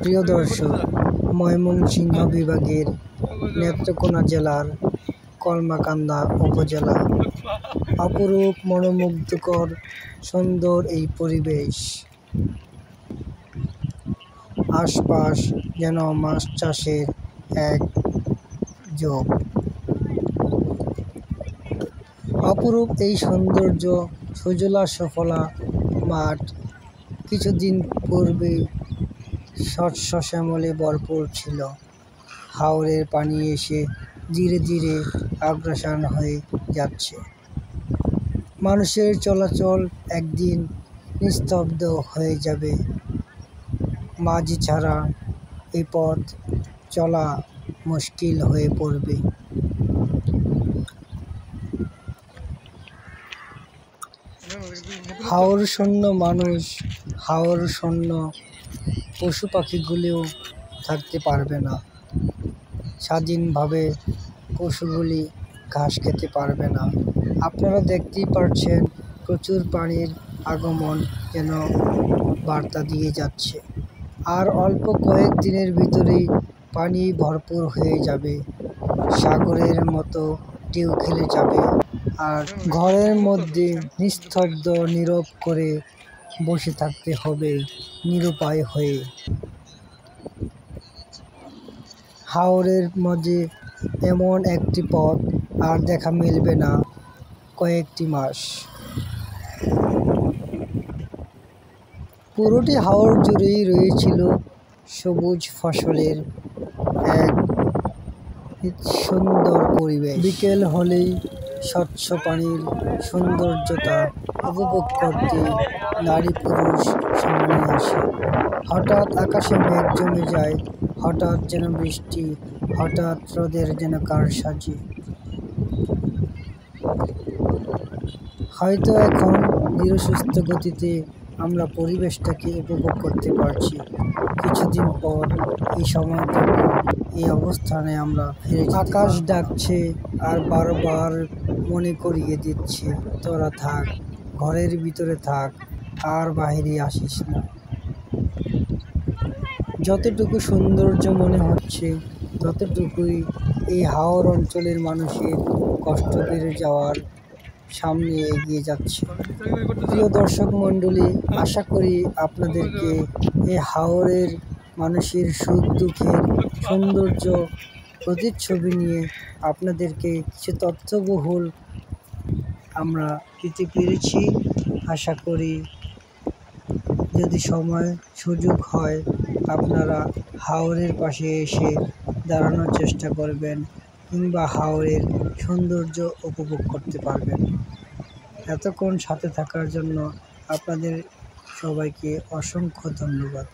প্রিয় দর্শক, ময়মনসিংহ বিভাগের নেত্রকোনা জেলার কলমাকান্দা উপজেলা। অপরূপ মনোমুগ্ধকর সুন্দর এই পরিবেশ। আশপাশ যেন মাছ চাষের এক জোপ। অপরূপ এই সৌন্দর্য সুজলা সুফলা মাঠ কিছুদিন পূর্বে শস্য শ্যামলে ভরপুর ছিল। হাওরের পানি এসে ধীরে ধীরে অগ্রসর হয়ে যাচ্ছে। মানুষের চলাচল একদিন নিস্তব্ধ হয়ে যাবে। মাঝি ছাড়া এ পথ চলা মুশকিল হয়ে পড়বে। হাওর শূন্য মানুষ, হাওর শূন্য পশু পাখিগুলিও থাকতে পারবে না। স্বাধীনভাবে পশুগুলি ঘাস খেতে পারবে না। আপনারা দেখতেই পাচ্ছেন প্রচুর পানির আগমন যেন বার্তা দিয়ে যাচ্ছে। আর অল্প কয়েক দিনের ভিতরেই পানি ভরপুর হয়ে যাবে, সাগরের মতো ঢেউ খেলে যাবে। আর ঘরের মধ্যে নিস্তব্ধ নীরব করে বসে থাকতে হবে নিরুপায় হয়ে। হাওরের মাঝে এমন একটি পথ আর দেখা মিলবে না কয়েকটি মাস। পুরোটি হাওর জুড়েই রয়েছিল সবুজ ফসলের এক সুন্দর পরিবেশ। বিকেল হলেই স্বচ্ছ পানির সৌন্দর্যতা উপভোগ করতে নারী পুরুষ সামনে আসে। হঠাৎ আকাশে মেঘ জমে যায়, হঠাৎ যেন বৃষ্টি, হঠাৎ রোদের যেন কারসাজি। হয়তো এখন ধীরসুস্থ গতিতে আমরা পরিবেশটাকে উপভোগ করতে পারছি। কিছুদিন পর এই সময়টুকু এই অবস্থানে আমরা ফিরে যেতে। আকাশ ডাকছে আর বারবার মনে করিয়ে দিচ্ছে, তোরা থাক, ঘরের ভিতরে থাক, আর বাইরে আসিস না। যতটুকু সৌন্দর্য মনে হচ্ছে ততটুকুই এই হাওর অঞ্চলের মানুষের কষ্ট বেড়ে যাওয়ার সামনে এগিয়ে যাচ্ছে। প্রিয় দর্শক মণ্ডলী, আশা করি আপনাদেরকে এই হাওরের মানুষের সুখ দুঃখের সৌন্দর্য প্রতিচ্ছবি নিয়ে আপনাদেরকে কিছু তথ্যবহুল আমরা দিতে পেরেছি। আশা করি যদি সময় সুযোগ হয় আপনারা হাওরের পাশে এসে দাঁড়ানোর চেষ্টা করবেন কিংবা হাওরের সৌন্দর্য উপভোগ করতে পারবেন। এতক্ষণ সাথে থাকার জন্য আপনাদের সবাইকে অসংখ্য ধন্যবাদ।